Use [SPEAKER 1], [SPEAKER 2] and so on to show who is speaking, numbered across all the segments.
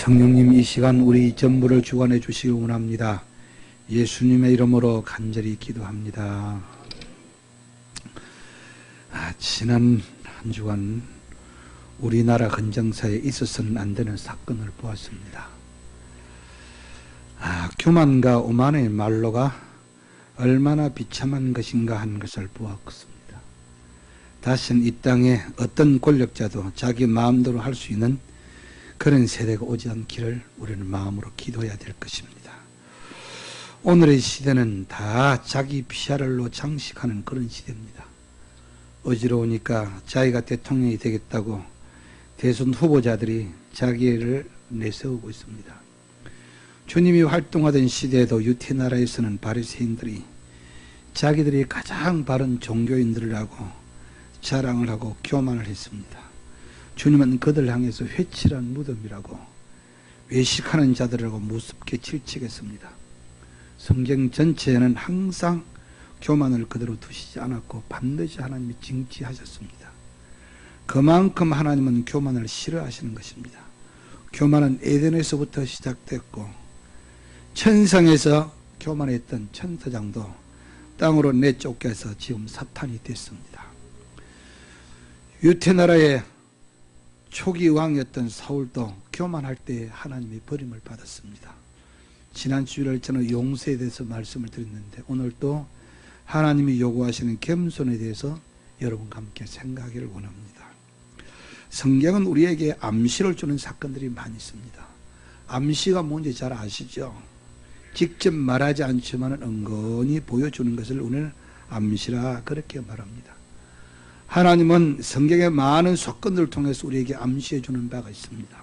[SPEAKER 1] 성령님, 이 시간 우리 전부를 주관해 주시기 원합니다. 예수님의 이름으로 간절히 기도합니다. 지난 한 주간 우리나라 헌정사에 있어서는 안 되는 사건을 보았습니다. 교만과 오만의 말로가 얼마나 비참한 것인가 하는 것을 보았습니다. 다시는 이 땅에 어떤 권력자도 자기 마음대로 할 수 있는 그런 세대가 오지 않기를 우리는 마음으로 기도해야 될 것입니다. 오늘의 시대는 다 자기 PR로 장식하는 그런 시대입니다. 어지러우니까 자기가 대통령이 되겠다고 대선 후보자들이 자기를 내세우고 있습니다. 주님이 활동하던 시대에도 유태 나라에서는 바리새인들이 자기들이 가장 바른 종교인들이라고 자랑을 하고 교만을 했습니다. 주님은 그들 향해서 회칠한 무덤이라고, 외식하는 자들이라고 무섭게 질책했습니다. 성경 전체에는 항상 교만을 그대로 두시지 않았고 반드시 하나님이 징치하셨습니다. 그만큼 하나님은 교만을 싫어하시는 것입니다. 교만은 에덴에서부터 시작됐고, 천상에서 교만했던 천사장도 땅으로 내쫓겨서 지금 사탄이 됐습니다. 유태나라의 초기 왕이었던 사울도 교만할 때 하나님의 버림을 받았습니다. 지난 주일에 저는 용서에 대해서 말씀을 드렸는데, 오늘 또 하나님이 요구하시는 겸손에 대해서 여러분과 함께 생각하기를 원합니다. 성경은 우리에게 암시를 주는 사건들이 많이 있습니다. 암시가 뭔지 잘 아시죠? 직접 말하지 않지만 은근히 보여주는 것을 오늘 암시라 그렇게 말합니다. 하나님은 성경의 많은 사건들을 통해서 우리에게 암시해 주는 바가 있습니다.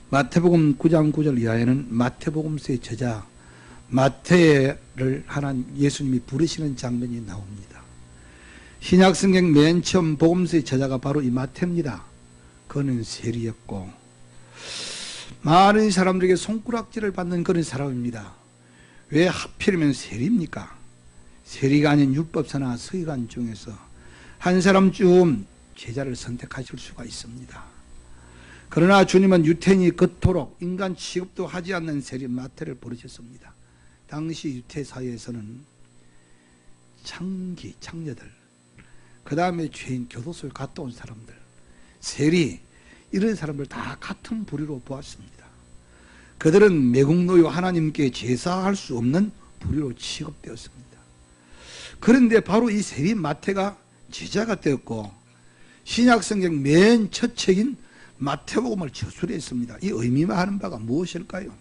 [SPEAKER 1] 마태복음 9장 9절 이하에는 마태복음서의 저자 마태를 예수님이 부르시는 장면이 나옵니다. 신약성경 맨 처음 복음서의 저자가 바로 이 마태입니다. 그는 세리였고 많은 사람들에게 손가락질을 받는 그런 사람입니다. 왜 하필이면 세리입니까? 세리가 아닌 율법사나 서기관 중에서 한 사람쯤 제자를 선택하실 수가 있습니다. 그러나 주님은 유태인이 그토록 인간 취급도 하지 않는 세리 마태를 부르셨습니다. 당시 유태 사회에서는 창녀들, 그 다음에 죄인, 교도소에 갔다 온 사람들, 세리, 이런 사람들 다 같은 부류로 보았습니다. 그들은 매국노요, 하나님께 제사할 수 없는 부류로 취급되었습니다. 그런데 바로 이 세리 마태가 제자가 되었고, 신약성경 맨 첫 책인 마태복음을 저술했습니다. 이 의미만 하는 바가 무엇일까요?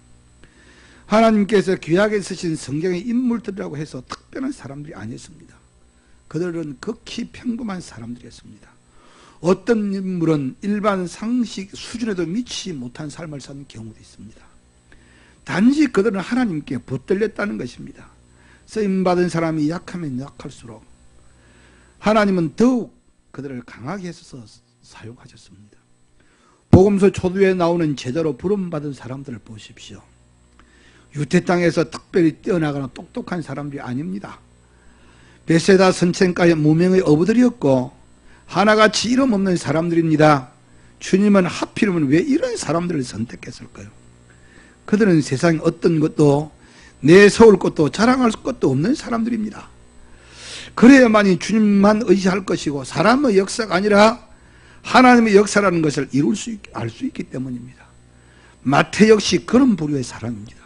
[SPEAKER 1] 하나님께서 귀하게 쓰신 성경의 인물들이라고 해서 특별한 사람들이 아니었습니다. 그들은 극히 평범한 사람들이었습니다. 어떤 인물은 일반 상식 수준에도 미치지 못한 삶을 사는 경우도 있습니다. 단지 그들은 하나님께 붙들렸다는 것입니다. 쓰임받은 사람이 약하면 약할수록 하나님은 더욱 그들을 강하게 해서 사용하셨습니다. 복음서 초두에 나오는 제자로 부름받은 사람들을 보십시오. 유태 땅에서 특별히 뛰어나거나 똑똑한 사람들이 아닙니다. 베세다 선생가의 무명의 어부들이었고 하나같이 이름 없는 사람들입니다. 주님은 하필이면 왜 이런 사람들을 선택했을까요? 그들은 세상에 어떤 것도 내세울 것도 자랑할 것도 없는 사람들입니다. 그래야만이 주님만 의지할 것이고 사람의 역사가 아니라 하나님의 역사라는 것을 알 수 있기 때문입니다. 마태 역시 그런 부류의 사람입니다.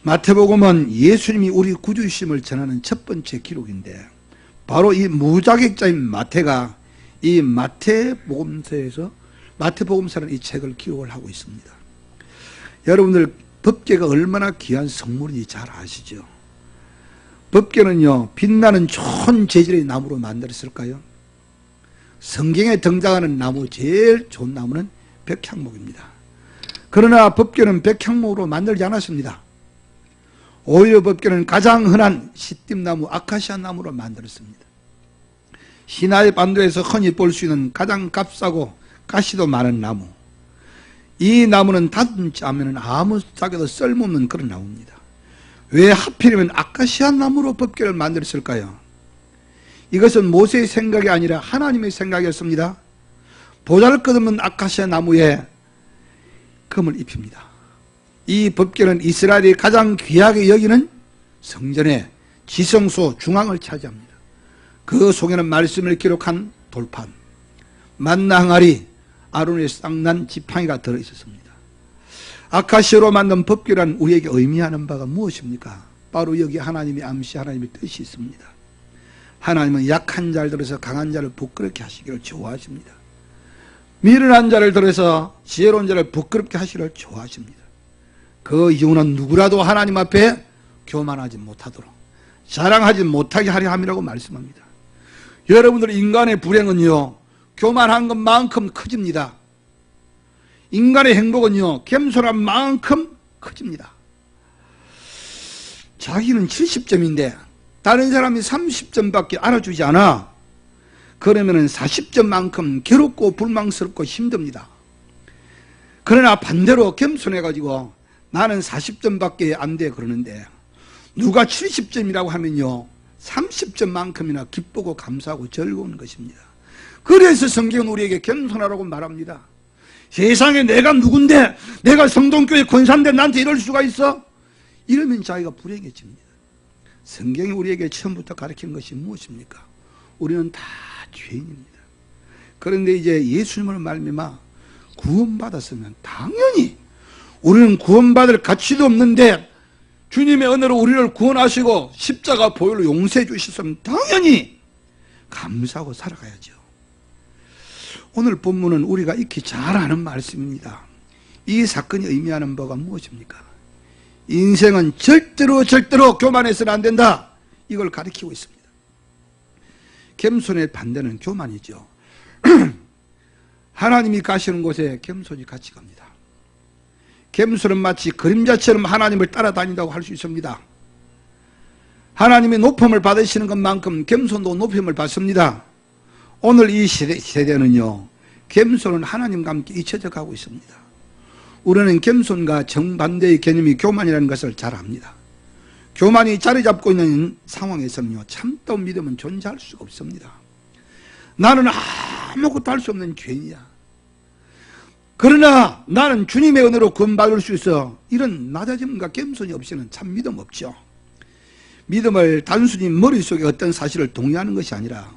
[SPEAKER 1] 마태복음은 예수님이 우리 구주이심을 전하는 첫 번째 기록인데, 바로 이 무자격자인 마태가 이 마태복음서라는 이 책을 기록을 하고 있습니다. 여러분들 법궤가 얼마나 귀한 성물인지 잘 아시죠? 법궤는요, 빛나는 좋은 재질의 나무로 만들었을까요? 성경에 등장하는 나무, 제일 좋은 나무는 백향목입니다. 그러나 법궤는 백향목으로 만들지 않았습니다. 오히려 법궤는 가장 흔한 시띠나무, 아카시아 나무로 만들었습니다. 시나이 반도에서 흔히 볼 수 있는 가장 값싸고 가시도 많은 나무, 이 나무는 다듬지 않으면 아무 짝에도 쓸모없는 그런 나무입니다. 왜 하필이면 아카시아 나무로 법궤를 만들었을까요? 이것은 모세의 생각이 아니라 하나님의 생각이었습니다. 보잘것없는 아카시아 나무에 금을 입힙니다. 이 법궤는 이스라엘이 가장 귀하게 여기는 성전의 지성소 중앙을 차지합니다. 그 속에는 말씀을 기록한 돌판, 만나 항아리, 아론의 쌍난 지팡이가 들어있었습니다. 아카시아로 만든 법궤란 우리에게 의미하는 바가 무엇입니까? 바로 여기 하나님의 암시, 하나님의 뜻이 있습니다. 하나님은 약한 자를 들어서 강한 자를 부끄럽게 하시기를 좋아하십니다. 미련한 자를 들어서 지혜로운 자를 부끄럽게 하시기를 좋아하십니다. 그 이유는 누구라도 하나님 앞에 교만하지 못하도록, 자랑하지 못하게 하려 함이라고 말씀합니다. 여러분들, 인간의 불행은요, 교만한 것만큼 커집니다. 인간의 행복은요, 겸손한 만큼 커집니다. 자기는 70점인데 다른 사람이 30점밖에 알아주지 않아. 그러면 40점만큼 괴롭고 불망스럽고 힘듭니다. 그러나 반대로 겸손해가지고 나는 40점밖에 안 돼 그러는데 누가 70점이라고 하면요, 30점만큼이나 기쁘고 감사하고 즐거운 것입니다. 그래서 성경은 우리에게 겸손하라고 말합니다. 세상에 내가 누군데, 내가 성동교회 권사인데 나한테 이럴 수가 있어? 이러면 자기가 불행해집니다. 성경이 우리에게 처음부터 가르치는 것이 무엇입니까? 우리는 다 죄인입니다. 그런데 이제 예수님을 말미암아 구원받았으면 당연히 우리는 구원받을 가치도 없는데 주님의 은혜로 우리를 구원하시고 십자가 보혈로 용서해 주셨으면 당연히 감사하고 살아가야죠. 오늘 본문은 우리가 익히 잘 아는 말씀입니다. 이 사건이 의미하는 바가 무엇입니까? 인생은 절대로 교만해서는 안 된다. 이걸 가리키고 있습니다. 겸손의 반대는 교만이죠. 하나님이 가시는 곳에 겸손이 같이 갑니다. 겸손은 마치 그림자처럼 하나님을 따라다닌다고 할 수 있습니다. 하나님이 높음을 받으시는 것만큼 겸손도 높임을 받습니다. 오늘 이 세대는요, 겸손은 하나님과 함께 잊혀져 가고 있습니다. 우리는 겸손과 정반대의 개념이 교만이라는 것을 잘 압니다. 교만이 자리 잡고 있는 상황에서는요, 참다운 믿음은 존재할 수가 없습니다. 나는 아무것도 할 수 없는 죄인이야. 그러나 나는 주님의 은혜로 구원받을 수 있어. 이런 낮아짐과 겸손이 없이는 참 믿음 없죠. 믿음을 단순히 머릿속에 어떤 사실을 동의하는 것이 아니라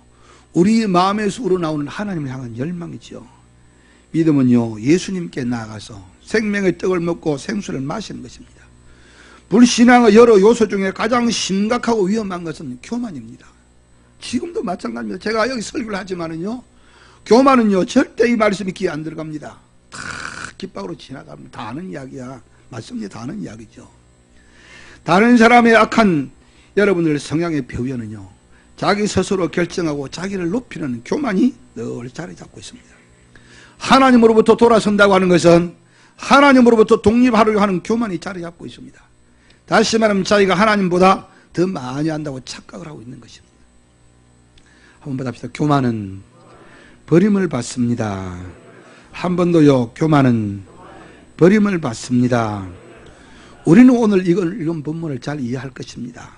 [SPEAKER 1] 우리 마음에서 우러나오는 하나님을 향한 열망이죠. 믿음은요, 예수님께 나아가서 생명의 떡을 먹고 생수를 마시는 것입니다. 불신앙의 여러 요소 중에 가장 심각하고 위험한 것은 교만입니다. 지금도 마찬가지입니다. 제가 여기 설교를 하지만은요, 교만은요, 절대 이 말씀이 귀에 안 들어갑니다. 다 깃박으로 지나갑니다. 다 아는 이야기야. 맞습니다. 다 아는 이야기죠. 다른 사람의 악한 여러분들 성향의 표현은요, 자기 스스로 결정하고 자기를 높이는 교만이 늘 자리 잡고 있습니다. 하나님으로부터 돌아선다고 하는 것은 하나님으로부터 독립하려고 하는 교만이 자리 잡고 있습니다. 다시 말하면 자기가 하나님보다 더 많이 한다고 착각을 하고 있는 것입니다. 한번 받읍시다. 교만은 버림을 받습니다. 한 번 더요. 교만은 버림을 받습니다. 우리는 오늘 이런 본문을 잘 이해할 것입니다.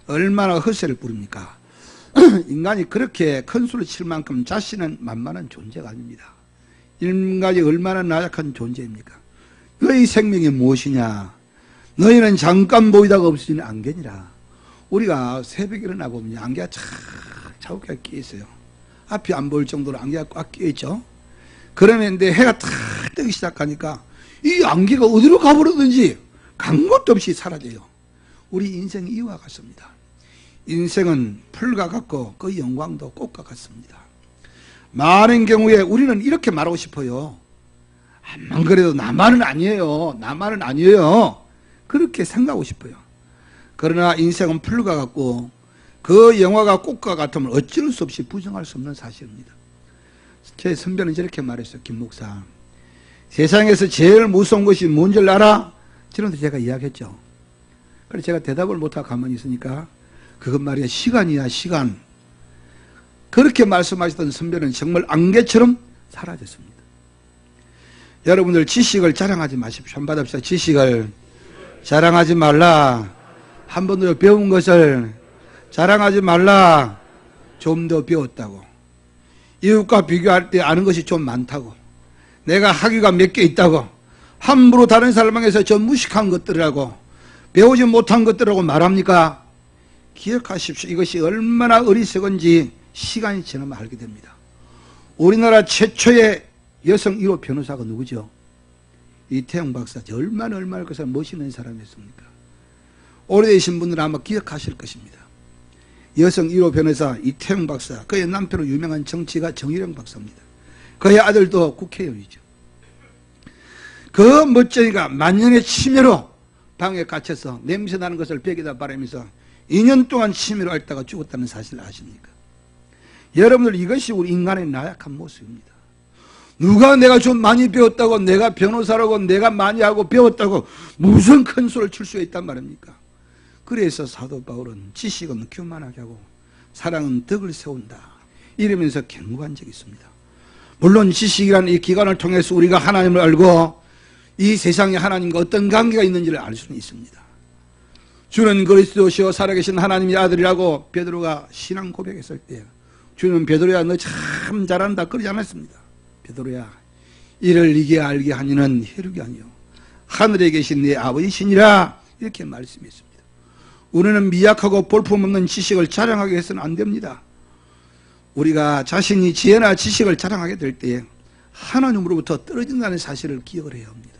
[SPEAKER 1] 얼마나 허세를 부릅니까? 인간이 그렇게 큰 수를 칠 만큼 자신은 만만한 존재가 아닙니다. 인간이 얼마나 나약한 존재입니까? 너희 생명이 무엇이냐? 너희는 잠깐 보이다가 없어지는 안개니라. 우리가 새벽에 일어나고 보면 안개가 착 자욱하게 끼어 있어요. 앞이 안 보일 정도로 안개가 꽉 끼어 있죠. 그러면 이제 해가 탁 뜨기 시작하니까 이 안개가 어디로 가버리든지 간 것도 없이 사라져요. 우리 인생이 이와 같습니다. 인생은 풀과 같고 그 영광도 꽃과 같습니다. 많은 경우에 우리는 이렇게 말하고 싶어요. 안 그래도 나만은 아니에요. 나만은 아니에요. 그렇게 생각하고 싶어요. 그러나 인생은 풀과 같고 그 영화가 꽃과 같으면 어쩔 수 없이 부정할 수 없는 사실입니다. 제 선배는 저렇게 말했어요. 김 목사, 세상에서 제일 무서운 것이 뭔지 알아? 지금도 제가 이야기했죠. 그래서 제가 대답을 못하고 가만히 있으니까 그것 말이야, 시간이야, 시간. 그렇게 말씀하시던 선배는 정말 안개처럼 사라졌습니다. 여러분들 지식을 자랑하지 마십시오. 한번 받읍시다. 지식을 자랑하지 말라. 한 번 더 배운 것을 자랑하지 말라. 좀 더 배웠다고. 이웃과 비교할 때 아는 것이 좀 많다고. 내가 학위가 몇 개 있다고. 함부로 다른 사람 향해서 저 무식한 것들이라고 배우지 못한 것들이라고 말합니까? 기억하십시오. 이것이 얼마나 어리석은지 시간이 지나면 알게 됩니다. 우리나라 최초의 여성 1호 변호사가 누구죠? 이태영 박사. 얼마나 그 사람 멋있는 사람이었습니까? 오래되신 분들은 아마 기억하실 것입니다. 여성 1호 변호사 이태영 박사. 그의 남편으로 유명한 정치가 정일영 박사입니다. 그의 아들도 국회의원이죠. 그 멋쟁이가 만년의 치매로 방에 갇혀서 냄새 나는 것을 벽에다 바르면서 2년 동안 치매로 앓다가 죽었다는 사실을 아십니까? 여러분들, 이것이 우리 인간의 나약한 모습입니다. 누가 내가 좀 많이 배웠다고, 내가 변호사라고, 내가 많이 하고 배웠다고 무슨 큰 소리를 칠 수 있단 말입니까? 그래서 사도 바울은 지식은 교만하게 하고 사랑은 덕을 세운다 이러면서 경고한 적이 있습니다. 물론 지식이라는 이 기관을 통해서 우리가 하나님을 알고 이 세상에 하나님과 어떤 관계가 있는지를 알 수는 있습니다. 주는 그리스도시요 살아계신 하나님의 아들이라고 베드로가 신앙 고백했을 때 주는 베드로야 너 참 잘한다 그러지 않았습니다. 베드로야 이를 이게 알게 하니는 혈육이 아니요 하늘에 계신 내 아버지시니라 이렇게 말씀했습니다. 우리는 미약하고 볼품없는 지식을 자랑하게 해서는 안 됩니다. 우리가 자신이 지혜나 지식을 자랑하게 될 때에 하나님으로부터 떨어진다는 사실을 기억을 해야 합니다.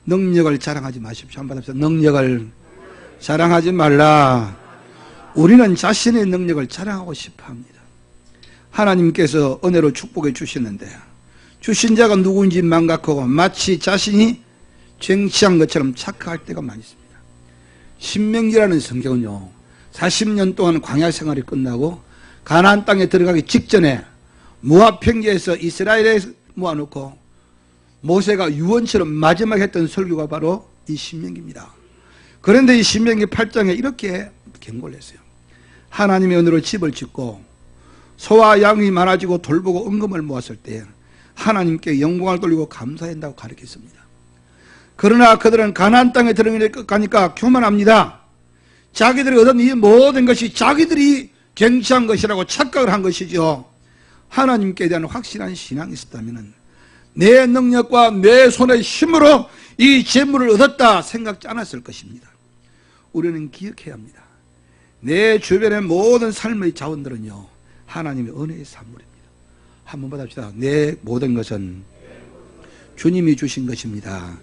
[SPEAKER 1] 능력을 자랑하지 마십시오. 한번 합시다. 능력을 자랑하지 말라. 우리는 자신의 능력을 자랑하고 싶어 합니다. 하나님께서 은혜로 축복해 주시는데 주신 자가 누구인지 망각하고 마치 자신이 쟁취한 것처럼 착각할 때가 많이 있습니다. 신명기라는 성경은요 40년 동안 광야 생활이 끝나고 가나안 땅에 들어가기 직전에 모압 평지에서 이스라엘에 모아놓고 모세가 유언처럼 마지막 했던 설교가 바로 이 신명기입니다. 그런데 이 신명기 8장에 이렇게 경고를 했어요. 하나님의 은혜로 집을 짓고 소와 양이 많아지고 돌보고 은금을 모았을 때 하나님께 영광을 돌리고 감사해야 한다고 가르쳤습니다. 그러나 그들은 가나안 땅에 들어가니까 교만합니다. 자기들이 얻은 이 모든 것이 자기들이 쟁취한 것이라고 착각을 한 것이죠. 하나님께 대한 확실한 신앙이 있었다면 내 능력과 내 손의 힘으로 이 재물을 얻었다 생각지 않았을 것입니다. 우리는 기억해야 합니다. 내 주변의 모든 삶의 자원들은요 하나님의 은혜의 산물입니다. 한번 받아봅시다. 내 모든 것은 주님이 주신 것입니다.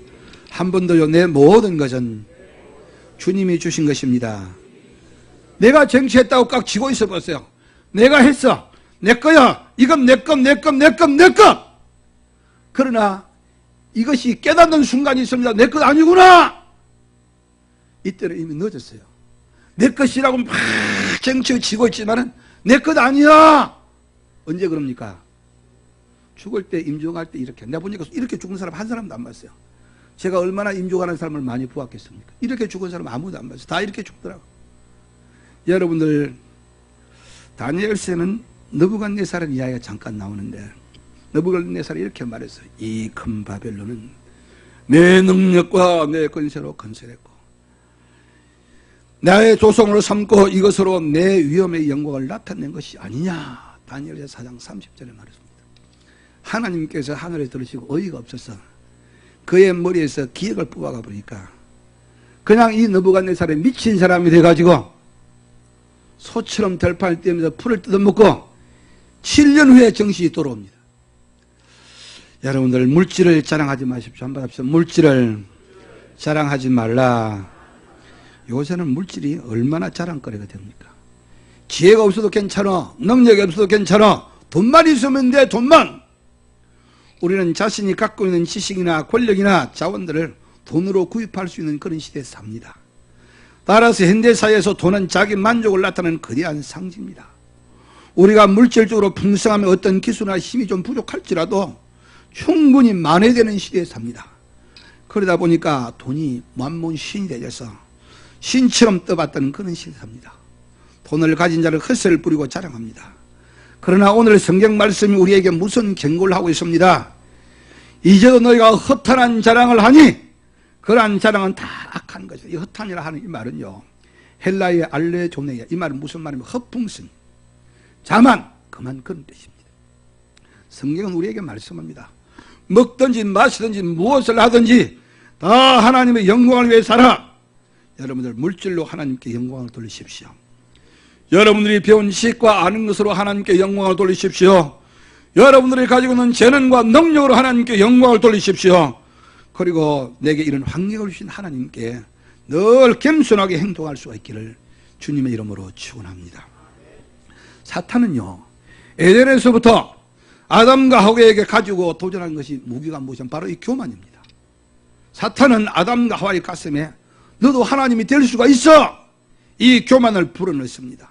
[SPEAKER 1] 한 번 더요. 내 모든 것은 주님이 주신 것입니다. 내가 쟁취했다고 깍 쥐고 있어 보세요. 내가 했어. 내 거야. 이건 내 것, 내 것, 내 것, 내 것. 그러나 이것이 깨닫는 순간이 있습니다. 내 것 아니구나. 이때는 이미 늦었어요. 내 것이라고 막 쟁취 쥐고 있지만은 내 것 아니야. 언제 그럽니까? 죽을 때 임종할 때 이렇게. 내가 보니까 이렇게 죽은 사람 한 사람도 안 봤어요. 제가 얼마나 임종하는 사람을 많이 보았겠습니까? 이렇게 죽은 사람 아무도 안 봤어요. 다 이렇게 죽더라고. 여러분들 다니엘서에는 느부갓네살의 이야기가 잠깐 나오는데 느부갓네살이 이렇게 말했어요. 이 큰 바벨론은 내 능력과 내 권세로 건설했고 나의 조성으로 삼고 이것으로 내 위엄의 영광을 나타낸 것이 아니냐. 다니엘서 4장 30절에 말했습니다. 하나님께서 하늘에 들으시고 어이가 없어서 그의 머리에서 기억을 뽑아가 보니까 그냥 이 느부갓네살에 미친 사람이 돼가지고 소처럼 들판을 뛰면서 풀을 뜯어먹고 7년 후에 정신이 돌아옵니다. 여러분들 물질을 자랑하지 마십시오. 한번 합시다. 물질을 자랑하지 말라. 요새는 물질이 얼마나 자랑거리가 됩니까? 지혜가 없어도 괜찮아. 능력이 없어도 괜찮아. 돈만 있으면 돼. 돈만. 우리는 자신이 갖고 있는 지식이나 권력이나 자원들을 돈으로 구입할 수 있는 그런 시대에 삽니다. 따라서 현대사회에서 돈은 자기 만족을 나타내는 거대한 상징입니다. 우리가 물질적으로 풍성하면 어떤 기술이나 힘이 좀 부족할지라도 충분히 만회되는 시대에 삽니다. 그러다 보니까 돈이 만몬 신이 되어서 신처럼 떠받드는 그런 시대에 삽니다. 돈을 가진 자를 헛을 부리고 자랑합니다. 그러나 오늘 성경 말씀이 우리에게 무슨 경고를 하고 있습니다. 이제도 너희가 허탄한 자랑을 하니 그러한 자랑은 다 악한 것이다. 이 허탄이라 하는 이 말은요 헬라의 알레조네야, 이 말은 무슨 말이냐면 허풍성, 자만, 그만 그런 뜻입니다. 성경은 우리에게 말씀합니다. 먹든지 마시든지 무엇을 하든지 다 하나님의 영광을 위해 살아. 여러분들 물질로 하나님께 영광을 돌리십시오. 여러분들이 배운 지식과 아는 것으로 하나님께 영광을 돌리십시오. 여러분들이 가지고 있는 재능과 능력으로 하나님께 영광을 돌리십시오. 그리고 내게 이런 환경을 주신 하나님께 늘 겸손하게 행동할 수가 있기를 주님의 이름으로 축원합니다. 사탄은요, 에덴에서부터 아담과 하와에게 가지고 도전한 것이 무기가 무엇이냐, 바로 이 교만입니다. 사탄은 아담과 하와의 가슴에 너도 하나님이 될 수가 있어, 이 교만을 불어넣습니다.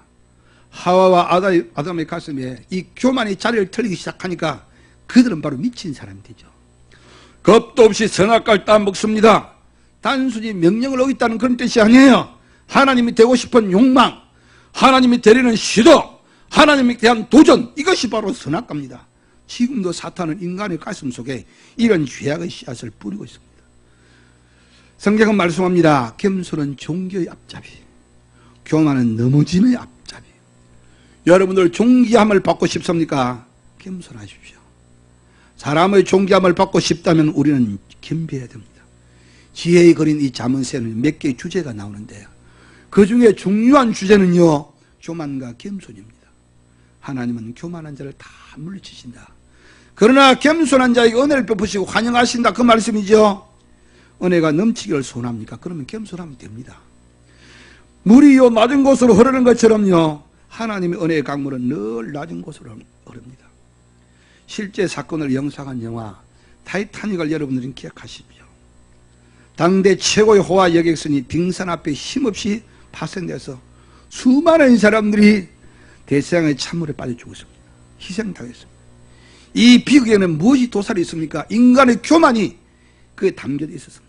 [SPEAKER 1] 하와와 아담의 가슴에 이 교만이 자리를 털리기 시작하니까 그들은 바로 미친 사람이 되죠. 겁도 없이 선악과를 따먹습니다. 단순히 명령을 어겼다는 그런 뜻이 아니에요. 하나님이 되고 싶은 욕망, 하나님이 되려는 시도, 하나님에 대한 도전, 이것이 바로 선악과입니다. 지금도 사탄은 인간의 가슴 속에 이런 죄악의 씨앗을 뿌리고 있습니다. 성경은 말씀합니다. 겸손은 존귀의 앞잡이, 교만은 넘어짐의 앞잡이. 여러분들 존귀함을 받고 싶습니까? 겸손하십시오. 사람의 존귀함을 받고 싶다면 우리는 겸비해야 됩니다. 지혜의 거린 이 잠언서에는 몇 개의 주제가 나오는데요, 그 중에 중요한 주제는요, 교만과 겸손입니다. 하나님은 교만한 자를 다 물리치신다. 그러나 겸손한 자에게 은혜를 베푸시고 환영하신다, 그 말씀이죠. 은혜가 넘치기를 소원합니까? 그러면 겸손하면 됩니다. 물이 요 낮은 곳으로 흐르는 것처럼요, 하나님의 은혜의 강물은 늘 낮은 곳으로 흐릅니다. 실제 사건을 영상한 영화 타이타닉을 여러분들은 기억하십시오. 당대 최고의 호화 여객선이 빙산 앞에 힘없이 파손돼서 수많은 사람들이 대서양의 찬물에 빠져 죽었습니다. 희생당했습니다. 이 비극에는 무엇이 도살이 있습니까? 인간의 교만이 그에 담겨져 있었습니다.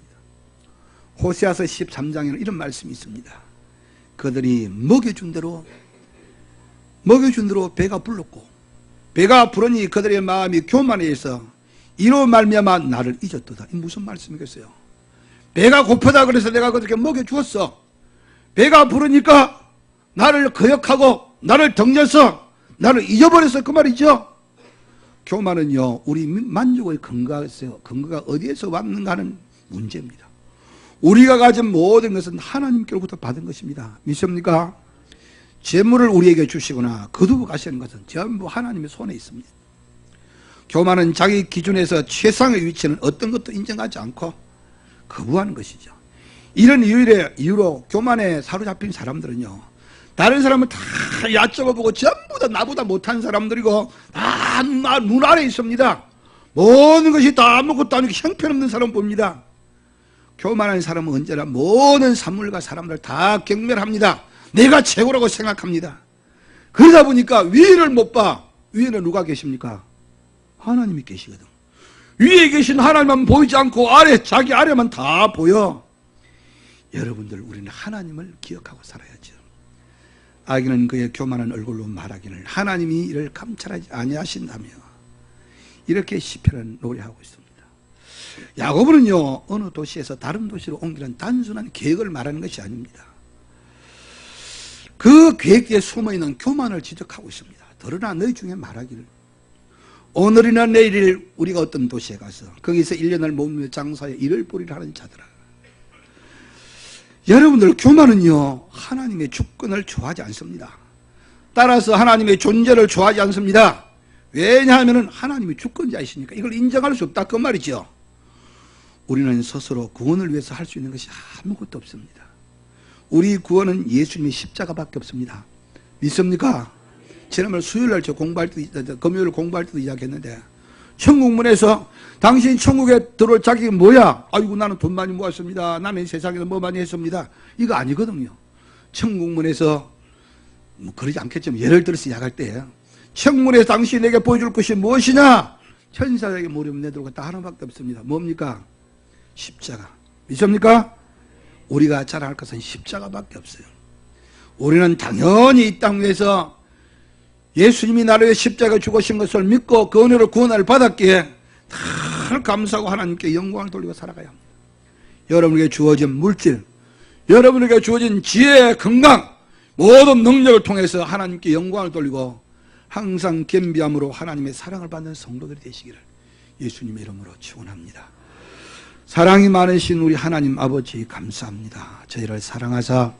[SPEAKER 1] 호세아서 13장에는 이런 말씀이 있습니다. 그들이 먹여준 대로 배가 불렀고, 배가 부르니 그들의 마음이 교만해 있어 이로 말미암아 나를 잊었도다. 이 무슨 말씀이겠어요? 배가 고프다 그래서 내가 그렇게 먹여주었어. 배가 부르니까 나를 거역하고 나를 덩려서 나를 잊어버렸어, 그 말이죠. 교만은요, 우리 만족의 근거가 어디에서 왔는가 하는 문제입니다. 우리가 가진 모든 것은 하나님께로부터 받은 것입니다. 믿습니까? 재물을 우리에게 주시거나 거두고 가시는 것은 전부 하나님의 손에 있습니다. 교만은 자기 기준에서 최상의 위치는 어떤 것도 인정하지 않고 거부하는 것이죠. 이런 이유로 교만에 사로잡힌 사람들은요, 다른 사람을 다 얕잡아보고 전부 다 나보다 못한 사람들이고 다 눈 아래에 있습니다. 모든 것이 다 아무것도 아니고 형편없는 사람 봅니다. 교만한 사람은 언제나 모든 산물과 사람들 다 경멸합니다. 내가 최고라고 생각합니다. 그러다 보니까 위를 못 봐. 위에는 누가 계십니까? 하나님이 계시거든. 위에 계신 하나님만 보이지 않고 자기 아래만 다 보여. 여러분들, 우리는 하나님을 기억하고 살아야죠. 악인은 그의 교만한 얼굴로 말하기를 하나님이 이를 감찰하지 아니하신다며, 이렇게 시편은 노래하고 있습니다. 야고보는요, 어느 도시에서 다른 도시로 옮기는 단순한 계획을 말하는 것이 아닙니다. 그 계획 뒤에 숨어있는 교만을 지적하고 있습니다. 더러나 너희 중에 말하기를 오늘이나 내일 우리가 어떤 도시에 가서 거기서 1년을 머물며 장사에 일을 벌이려 하는 자들아. 여러분들, 교만은요, 하나님의 주권을 좋아하지 않습니다. 따라서 하나님의 존재를 좋아하지 않습니다. 왜냐하면 하나님이 주권자이시니까 이걸 인정할 수 없다, 그 말이죠. 우리는 스스로 구원을 위해서 할 수 있는 것이 아무것도 없습니다. 우리 구원은 예수님의 십자가밖에 없습니다. 믿습니까? 지난번 수요일날 금요일 공부할 때도 이야기했는데, 천국문에서 당신 천국에 들어올 자격이 뭐야? 아이고, 나는 돈 많이 모았습니다. 나는 세상에서 뭐 많이 했습니다. 이거 아니거든요. 천국문에서 그러지 않겠지만 예를 들어서 이야기할 때, 천국문에서 당신에게 보여줄 것이 무엇이냐? 천사에게 물으면 내들고 다 하나밖에 없습니다. 뭡니까? 십자가. 믿습니까? 우리가 자랑할 것은 십자가밖에 없어요. 우리는 당연히 이 땅 위에서 예수님이 나를 위해 십자가에 죽으신 것을 믿고 그 은혜로 구원을 받았기에 다 감사하고 하나님께 영광을 돌리고 살아가야 합니다. 여러분에게 주어진 물질, 여러분에게 주어진 지혜, 건강, 모든 능력을 통해서 하나님께 영광을 돌리고 항상 겸비함으로 하나님의 사랑을 받는 성도들이 되시기를 예수님의 이름으로 축원합니다. 사랑이 많으신 우리 하나님 아버지 감사합니다. 저희를 사랑하사